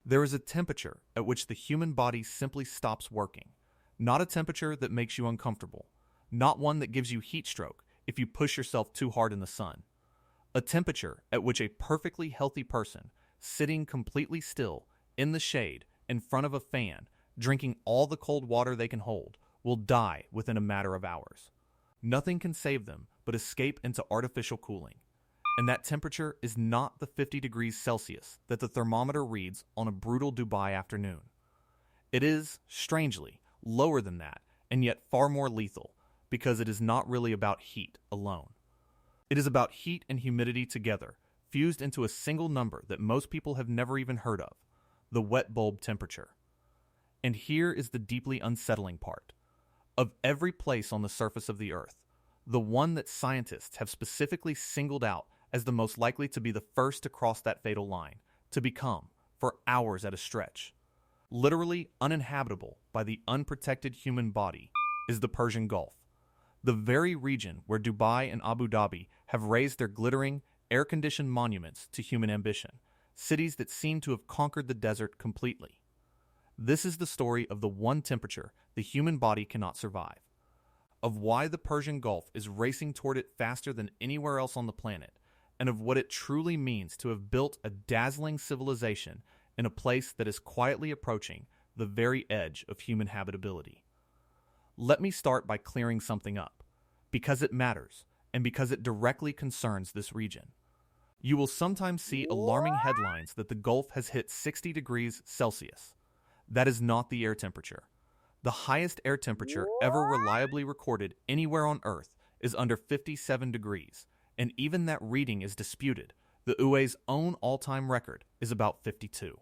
There is a temperature at which the human body simply stops working, not a temperature that makes you uncomfortable, not one that gives you heat stroke if you push yourself too hard in the sun. A temperature at which a perfectly healthy person, sitting completely still, in the shade, in front of a fan, drinking all the cold water they can hold, will die within a matter of hours. Nothing can save them but escape into artificial cooling. And that temperature is not the 50 degrees Celsius that the thermometer reads on a brutal Dubai afternoon. It is, strangely, lower than that, and yet far more lethal, because it is not really about heat alone. It is about heat and humidity together, fused into a single number that most people have never even heard of, the wet bulb temperature. And here is the deeply unsettling part. Of every place on the surface of the Earth, the one that scientists have specifically singled out as the most likely to be the first to cross that fatal line, to become, for hours at a stretch, literally uninhabitable by the unprotected human body, is the Persian Gulf, the very region where Dubai and Abu Dhabi have raised their glittering, air-conditioned monuments to human ambition, cities that seem to have conquered the desert completely. This is the story of the one temperature the human body cannot survive, of why the Persian Gulf is racing toward it faster than anywhere else on the planet, and of what it truly means to have built a dazzling civilization in a place that is quietly approaching the very edge of human habitability. Let me start by clearing something up, because it matters, and because it directly concerns this region. You will sometimes see alarming headlines that the Gulf has hit 60 degrees Celsius. That is not the air temperature. The highest air temperature ever reliably recorded anywhere on Earth is under 57 degrees, and even that reading is disputed. The UAE's own all-time record is about 52.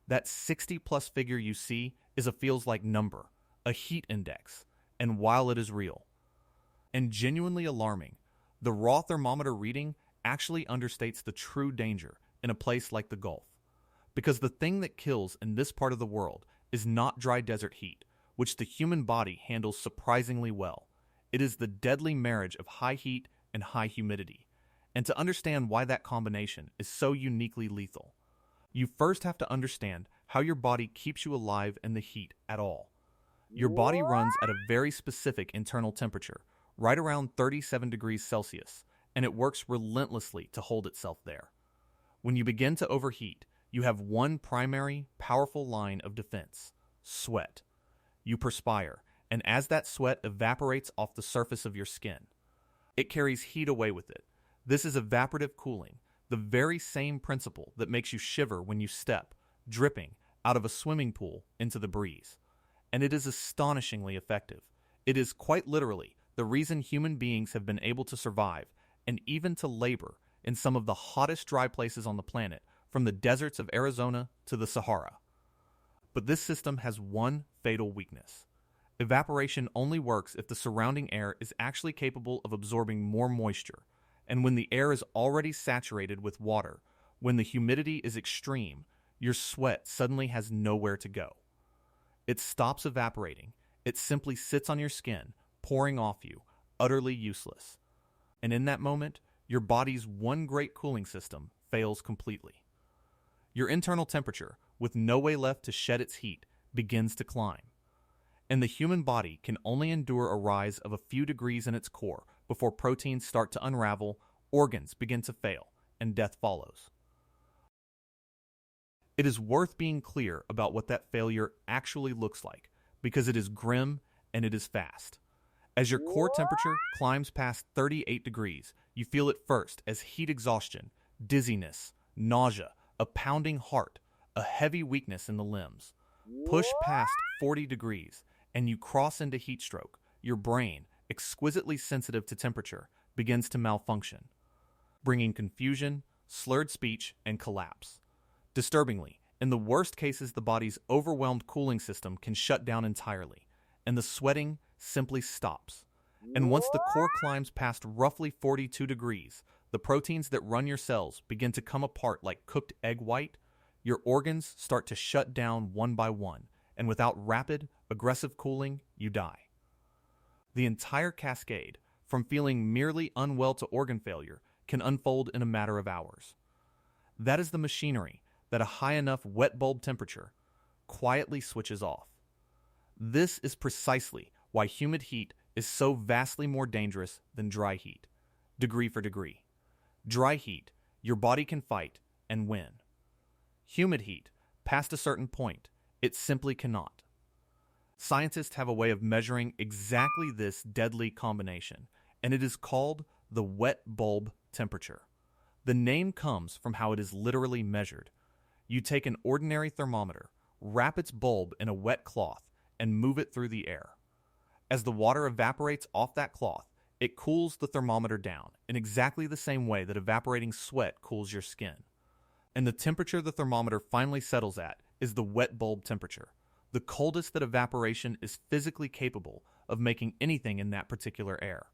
That 60-plus figure you see is a feels-like number, a heat index, and while it is real and genuinely alarming, the raw thermometer reading actually understates the true danger in a place like the Gulf. Because the thing that kills in this part of the world is not dry desert heat, which the human body handles surprisingly well. It is the deadly marriage of high heat and high humidity. And to understand why that combination is so uniquely lethal, you first have to understand how your body keeps you alive in the heat at all. Your body runs at a very specific internal temperature, right around 37 degrees Celsius, and it works relentlessly to hold itself there. When you begin to overheat, you have one primary, powerful line of defense: sweat. You perspire, and as that sweat evaporates off the surface of your skin, it carries heat away with it. This is evaporative cooling, the very same principle that makes you shiver when you step, dripping, out of a swimming pool into the breeze. And it is astonishingly effective. It is quite literally the reason human beings have been able to survive and even to labor in some of the hottest dry places on the planet, from the deserts of Arizona to the Sahara. But this system has one fatal weakness. Evaporation only works if the surrounding air is actually capable of absorbing more moisture, and when the air is already saturated with water, when the humidity is extreme, your sweat suddenly has nowhere to go. It stops evaporating. It simply sits on your skin, pouring off you, utterly useless. And in that moment, your body's one great cooling system fails completely. Your internal temperature, with no way left to shed its heat, begins to climb. And the human body can only endure a rise of a few degrees in its core before proteins start to unravel, organs begin to fail, and death follows. It is worth being clear about what that failure actually looks like, because it is grim and it is fast. As your core temperature climbs past 38 degrees, you feel it first as heat exhaustion, dizziness, nausea, a pounding heart, a heavy weakness in the limbs. Push past 40 degrees, and you cross into heat stroke. Your brain, exquisitely sensitive to temperature, begins to malfunction, bringing confusion, slurred speech, and collapse. Disturbingly, in the worst cases, the body's overwhelmed cooling system can shut down entirely, and the sweating simply stops. And once the core climbs past roughly 42 degrees, the proteins that run your cells begin to come apart like cooked egg white. Your organs start to shut down one by one, and without rapid, aggressive cooling, you die. The entire cascade, from feeling merely unwell to organ failure, can unfold in a matter of hours. That is the machinery that a high enough wet bulb temperature quietly switches off. This is precisely why humid heat is so vastly more dangerous than dry heat, degree for degree. Dry heat, your body can fight and win. Humid heat, past a certain point, it simply cannot. Scientists have a way of measuring exactly this deadly combination, and it is called the wet bulb temperature. The name comes from how it is literally measured. You take an ordinary thermometer, wrap its bulb in a wet cloth, and move it through the air. As the water evaporates off that cloth, it cools the thermometer down in exactly the same way that evaporating sweat cools your skin. And the temperature the thermometer finally settles at is the wet bulb temperature, the coldest that evaporation is physically capable of making anything in that particular air.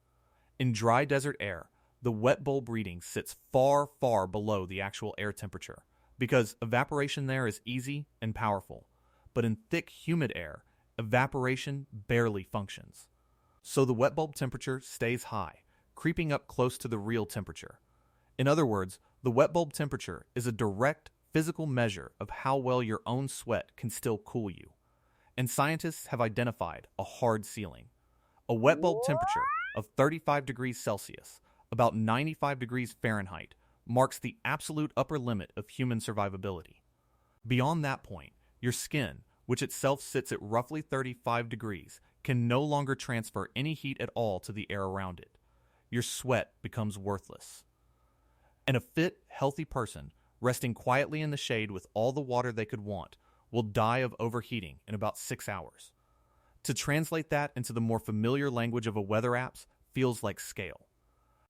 In dry desert air, the wet bulb reading sits far, far below the actual air temperature, because evaporation there is easy and powerful. But in thick, humid air, evaporation barely functions. So the wet bulb temperature stays high, creeping up close to the real temperature. In other words, the wet bulb temperature is a direct physical measure of how well your own sweat can still cool you. And scientists have identified a hard ceiling. A wet bulb temperature of 35 degrees Celsius, about 95 degrees Fahrenheit, marks the absolute upper limit of human survivability. Beyond that point, your skin, which itself sits at roughly 35 degrees, can no longer transfer any heat at all to the air around it. Your sweat becomes worthless. And a fit, healthy person, resting quietly in the shade with all the water they could want, will die of overheating in about 6 hours. To translate that into the more familiar language of a weather apps feels like scale.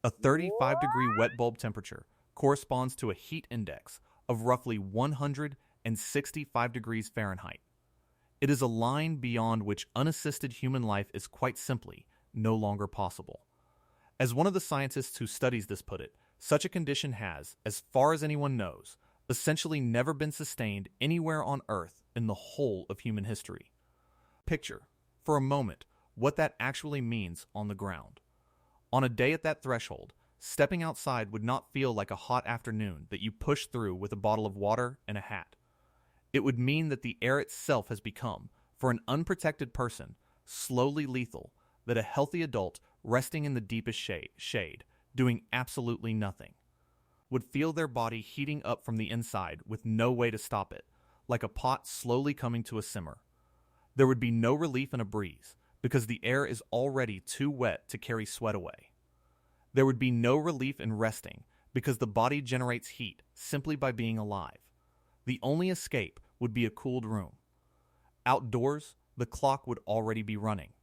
A 35-degree wet bulb temperature corresponds to a heat index of roughly 165 degrees Fahrenheit. It is a line beyond which unassisted human life is quite simply no longer possible. As one of the scientists who studies this put it, such a condition has, as far as anyone knows, essentially never been sustained anywhere on Earth in the whole of human history. Picture, for a moment, what that actually means on the ground. On a day at that threshold, stepping outside would not feel like a hot afternoon that you push through with a bottle of water and a hat. It would mean that the air itself has become, for an unprotected person, slowly lethal, that a healthy adult resting in the deepest shade, doing absolutely nothing, would feel their body heating up from the inside with no way to stop it, like a pot slowly coming to a simmer. There would be no relief in a breeze, because the air is already too wet to carry sweat away. There would be no relief in resting, because the body generates heat simply by being alive. The only escape would be a cooled room. Outdoors, the clock would already be running.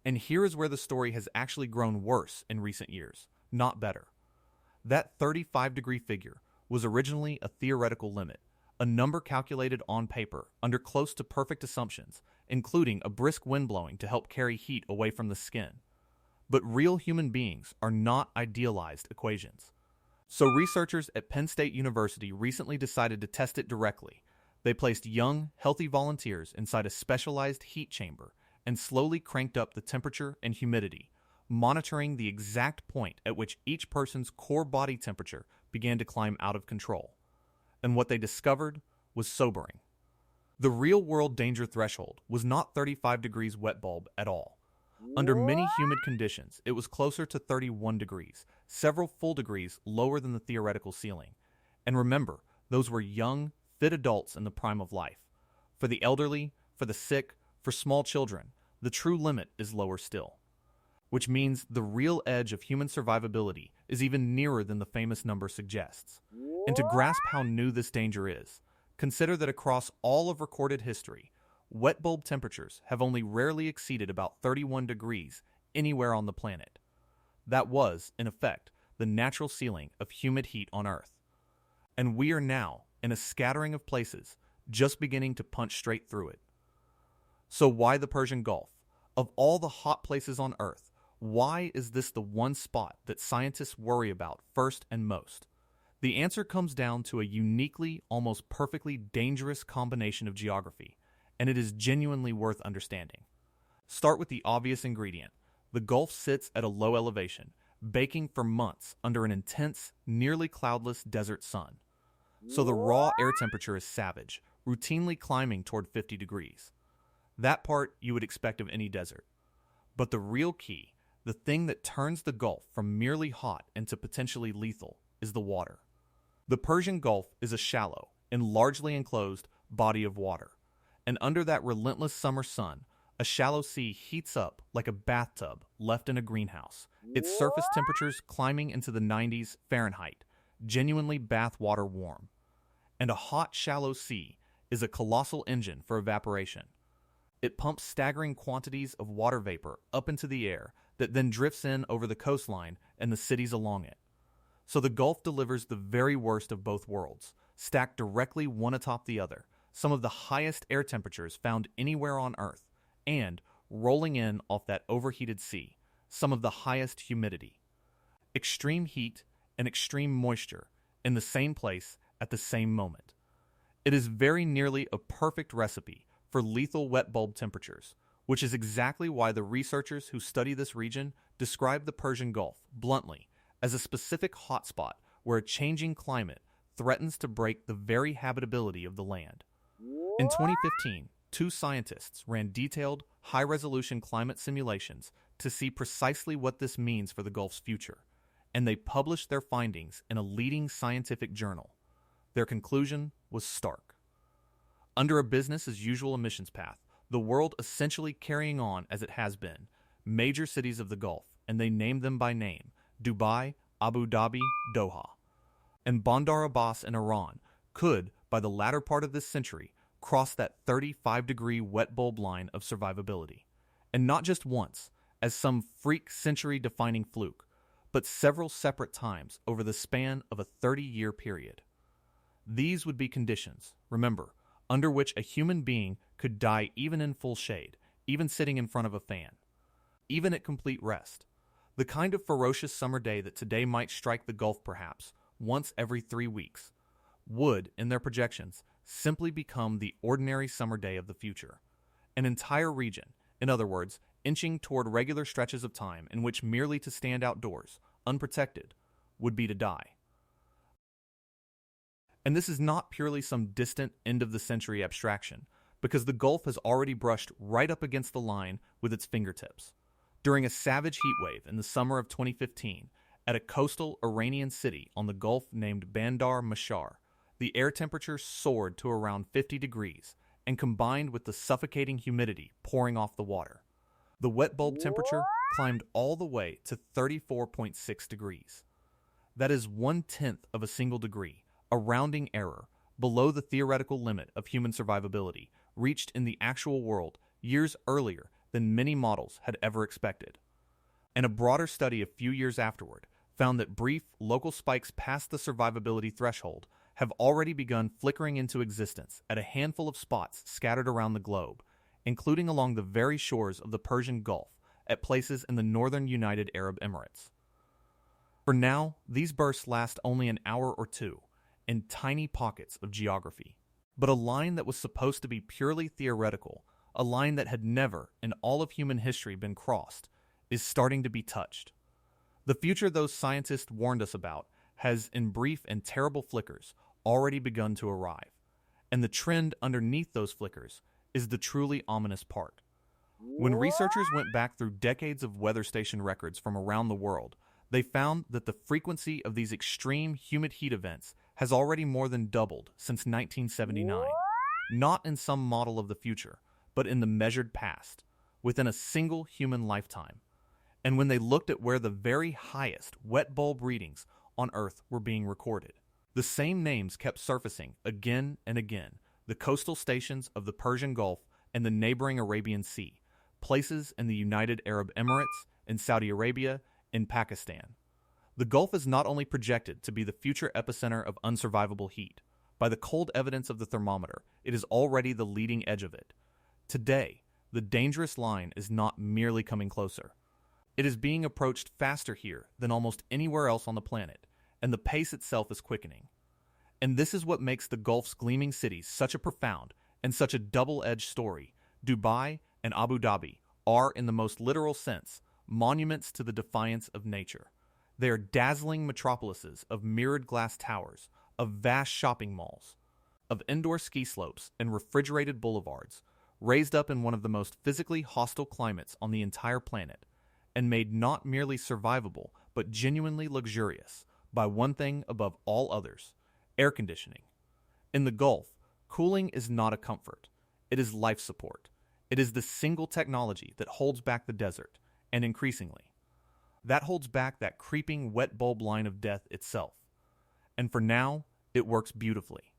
And here is where the story has actually grown worse in recent years, not better. That 35-degree figure was originally a theoretical limit, a number calculated on paper under close to perfect assumptions, including a brisk wind blowing to help carry heat away from the skin. But real human beings are not idealized equations. So researchers at Penn State University recently decided to test it directly. They placed young, healthy volunteers inside a specialized heat chamber and slowly cranked up the temperature and humidity, monitoring the exact point at which each person's core body temperature began to climb out of control. And what they discovered was sobering. The real-world danger threshold was not 35 degrees wet bulb at all. Under many humid conditions, it was closer to 31 degrees, several full degrees lower than the theoretical ceiling. And remember, those were young, fit adults in the prime of life. For the elderly, for the sick, for small children, the true limit is lower still. Which means the real edge of human survivability is even nearer than the famous number suggests. And to grasp how new this danger is, consider that across all of recorded history, wet bulb temperatures have only rarely exceeded about 31 degrees anywhere on the planet. That was, in effect, the natural ceiling of humid heat on Earth. And we are now, in a scattering of places, just beginning to punch straight through it. So why the Persian Gulf? Of all the hot places on Earth, why is this the one spot that scientists worry about first and most? The answer comes down to a uniquely, almost perfectly dangerous combination of geography, and it is genuinely worth understanding. Start with the obvious ingredient. The Gulf sits at a low elevation, baking for months under an intense, nearly cloudless desert sun. so the raw air temperature is savage, routinely climbing toward 50 degrees. That part you would expect of any desert. But the real key, the thing that turns the Gulf from merely hot into potentially lethal, is the water. The Persian Gulf is a shallow and largely enclosed body of water, and under that relentless summer sun, a shallow sea heats up like a bathtub left in a greenhouse, its surface temperatures climbing into the 90s Fahrenheit, genuinely bathwater warm. And a hot, shallow sea is a colossal engine for evaporation. It pumps staggering quantities of water vapor up into the air that then drifts in over the coastline and the cities along it. So the Gulf delivers the very worst of both worlds, stacked directly one atop the other, some of the highest air temperatures found anywhere on Earth, and, rolling in off that overheated sea, some of the highest humidity. Extreme heat and extreme moisture in the same place at the same moment. It is very nearly a perfect recipe for lethal wet bulb temperatures, which is exactly why the researchers who study this region describe the Persian Gulf, bluntly, as a specific hotspot where a changing climate threatens to break the very habitability of the land. In 2015, two scientists ran detailed, high-resolution climate simulations to see precisely what this means for the Gulf's future, and they published their findings in a leading scientific journal. Their conclusion was stark. Under a business-as-usual emissions path, the world essentially carrying on as it has been, major cities of the Gulf, and they named them by name, Dubai, Abu Dhabi, Doha, and Bandar Abbas in Iran, could, by the latter part of this century, cross that 35-degree wet bulb line of survivability. And not just once, as some freak century-defining fluke, but several separate times over the span of a 30-year period. These would be conditions, remember, under which a human being could die even in full shade, even sitting in front of a fan, even at complete rest. The kind of ferocious summer day that today might strike the Gulf perhaps once every 3 weeks would, in their projections, simply become the ordinary summer day of the future. An entire region, in other words, inching toward regular stretches of time in which merely to stand outdoors, unprotected, would be to die. And this is not purely some distant end-of-the-century abstraction, because the Gulf has already brushed right up against the line with its fingertips. During a savage heatwave in the summer of 2015, at a coastal Iranian city on the Gulf named Bandar Mahshahr, the air temperature soared to around 50 degrees, and combined with the suffocating humidity pouring off the water, the wet bulb temperature climbed all the way to 34.6 degrees. That is 1/10 of a single degree, a rounding error, below the theoretical limit of human survivability, reached in the actual world years earlier than many models had ever expected. And a broader study a few years afterward found that brief local spikes past the survivability threshold have already begun flickering into existence at a handful of spots scattered around the globe, including along the very shores of the Persian Gulf at places in the northern United Arab Emirates. For now, these bursts last only an hour or two, in tiny pockets of geography. But a line that was supposed to be purely theoretical, a line that had never, in all of human history, been crossed, is starting to be touched. The future those scientists warned us about has, in brief and terrible flickers, already begun to arrive. And the trend underneath those flickers is the truly ominous part. When researchers went back through decades of weather station records from around the world, they found that the frequency of these extreme humid heat events has already more than doubled since 1979, not in some model of the future, but in the measured past, within a single human lifetime. And when they looked at where the very highest wet bulb readings on Earth were being recorded, the same names kept surfacing again and again: the coastal stations of the Persian Gulf and the neighboring Arabian Sea, places in the United Arab Emirates, in Saudi Arabia, in Pakistan. The Gulf is not only projected to be the future epicenter of unsurvivable heat. By the cold evidence of the thermometer, it is already the leading edge of it. Today, the dangerous line is not merely coming closer. It is being approached faster here than almost anywhere else on the planet, and the pace itself is quickening. And this is what makes the Gulf's gleaming cities such a profound and such a double-edged story. Dubai and Abu Dhabi are, in the most literal sense, monuments to the defiance of nature. They are dazzling metropolises of mirrored glass towers, of vast shopping malls, of indoor ski slopes and refrigerated boulevards, raised up in one of the most physically hostile climates on the entire planet, and made not merely survivable, but genuinely luxurious, by one thing above all others: air conditioning. In the Gulf, cooling is not a comfort. It is life support. It is the single technology that holds back the desert, and increasingly, that holds back that creeping wet bulb line of death itself. And for now, it works beautifully.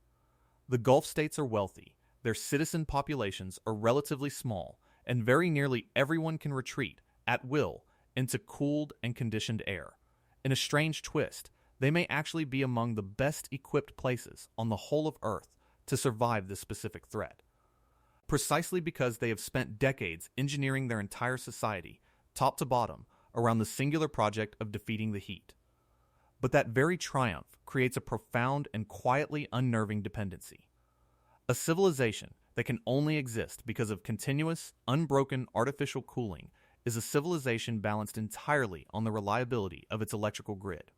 The Gulf states are wealthy, their citizen populations are relatively small, and very nearly everyone can retreat, at will, into cooled and conditioned air. In a strange twist, they may actually be among the best equipped places on the whole of Earth to survive this specific threat. Precisely because they have spent decades engineering their entire society, top to bottom, around the singular project of defeating the heat. But that very triumph creates a profound and quietly unnerving dependency. A civilization that can only exist because of continuous, unbroken artificial cooling is a civilization balanced entirely on the reliability of its electrical grid.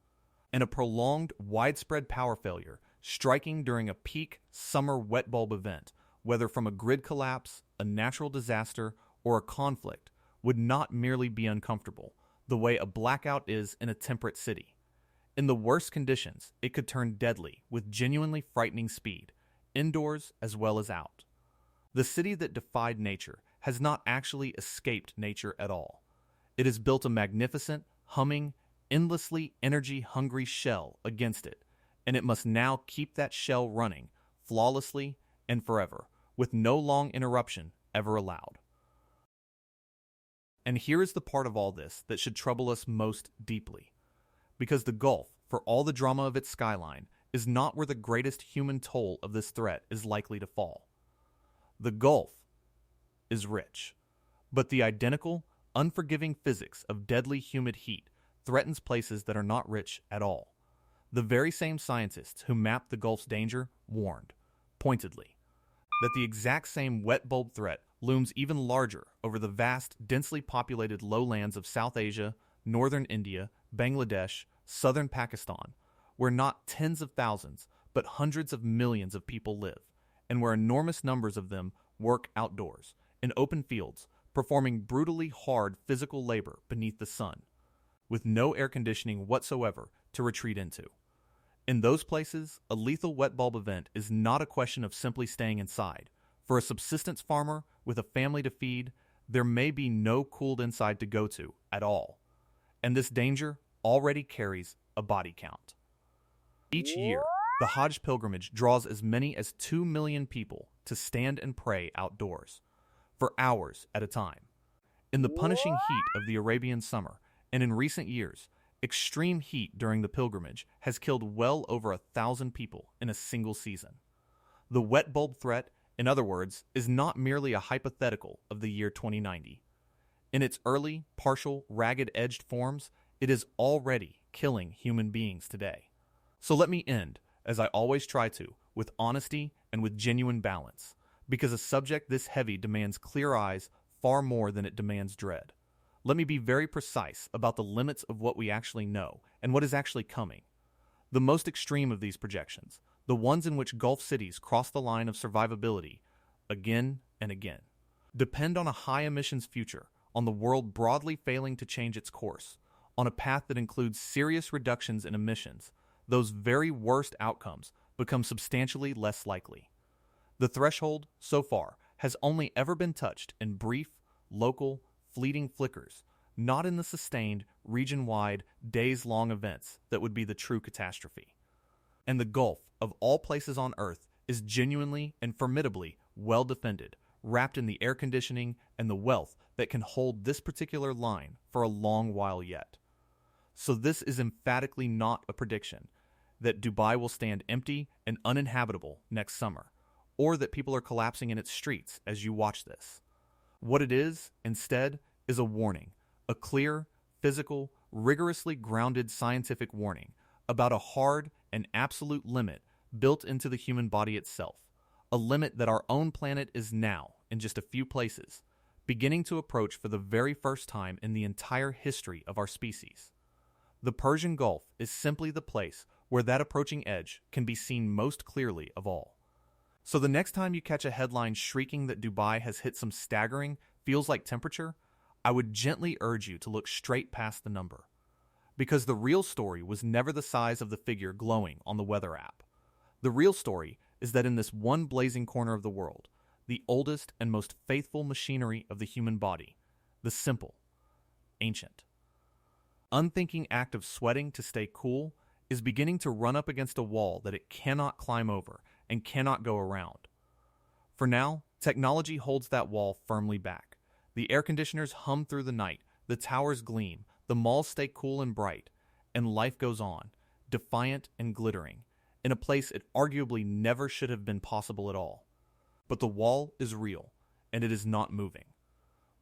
And a prolonged, widespread power failure striking during a peak summer wet bulb event, whether from a grid collapse, a natural disaster, or a conflict, would not merely be uncomfortable, the way a blackout is in a temperate city. In the worst conditions, it could turn deadly with genuinely frightening speed, indoors as well as out. The city that defied nature has not actually escaped nature at all. It has built a magnificent, humming, endlessly energy-hungry shell against it, and it must now keep that shell running flawlessly and forever, with no long interruption ever allowed. And here is the part of all this that should trouble us most deeply. Because the Gulf, for all the drama of its skyline, is not where the greatest human toll of this threat is likely to fall. The Gulf is rich, but the identical, unforgiving physics of deadly humid heat threatens places that are not rich at all. The very same scientists who mapped the Gulf's danger warned, pointedly, that the exact same wet bulb threat looms even larger over the vast, densely populated lowlands of South Asia, northern India, Bangladesh, southern Pakistan, where not tens of thousands, but hundreds of millions of people live, and where enormous numbers of them work outdoors, in open fields, performing brutally hard physical labor beneath the sun, with no air conditioning whatsoever to retreat into. In those places, a lethal wet bulb event is not a question of simply staying inside. For a subsistence farmer with a family to feed, there may be no cooled inside to go to at all. And this danger already carries a body count. Each year, the Hajj pilgrimage draws as many as 2 million people to stand and pray outdoors, for hours at a time. In the punishing heat of the Arabian summer, and in recent years, extreme heat during the pilgrimage has killed well over 1,000 people in a single season. The wet bulb threat, in other words, is not merely a hypothetical of the year 2090. In its early, partial, ragged-edged forms, it is already killing human beings today. So let me end, as I always try to, with honesty and with genuine balance, because a subject this heavy demands clear eyes far more than it demands dread. Let me be very precise about the limits of what we actually know and what is actually coming. The most extreme of these projections, the ones in which Gulf cities cross the line of survivability again and again, depend on a high-emissions future, on the world broadly failing to change its course, on a path that includes serious reductions in emissions. Those very worst outcomes become substantially less likely. The threshold, so far, has only ever been touched in brief, local, fleeting flickers, not in the sustained, region-wide, days-long events that would be the true catastrophe. And the Gulf, of all places on Earth, is genuinely and formidably well defended, wrapped in the air conditioning and the wealth that can hold this particular line for a long while yet. So this is emphatically not a prediction that Dubai will stand empty and uninhabitable next summer, or that people are collapsing in its streets as you watch this. What it is, instead, is a warning, a clear, physical, rigorously grounded scientific warning about a hard and absolute limit built into the human body itself, a limit that our own planet is now, in just a few places, beginning to approach for the very first time in the entire history of our species. The Persian Gulf is simply the place where that approaching edge can be seen most clearly of all. So the next time you catch a headline shrieking that Dubai has hit some staggering, feels like temperature, I would gently urge you to look straight past the number. Because the real story was never the size of the figure glowing on the weather app. The real story is that in this one blazing corner of the world, the oldest and most faithful machinery of the human body, the simple, ancient, unthinking act of sweating to stay cool is beginning to run up against a wall that it cannot climb over and cannot go around. For now, technology holds that wall firmly back. The air conditioners hum through the night, the towers gleam, the malls stay cool and bright, and life goes on, defiant and glittering, in a place it arguably never should have been possible at all. But the wall is real, and it is not moving.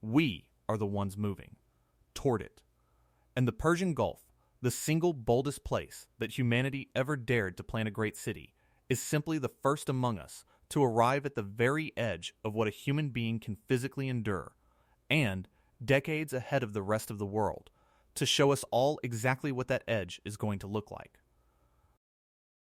We are the ones moving toward it. And the Persian Gulf, the single boldest place that humanity ever dared to plant a great city, is simply the first among us to arrive at the very edge of what a human being can physically endure, and decades ahead of the rest of the world, to show us all exactly what that edge is going to look like.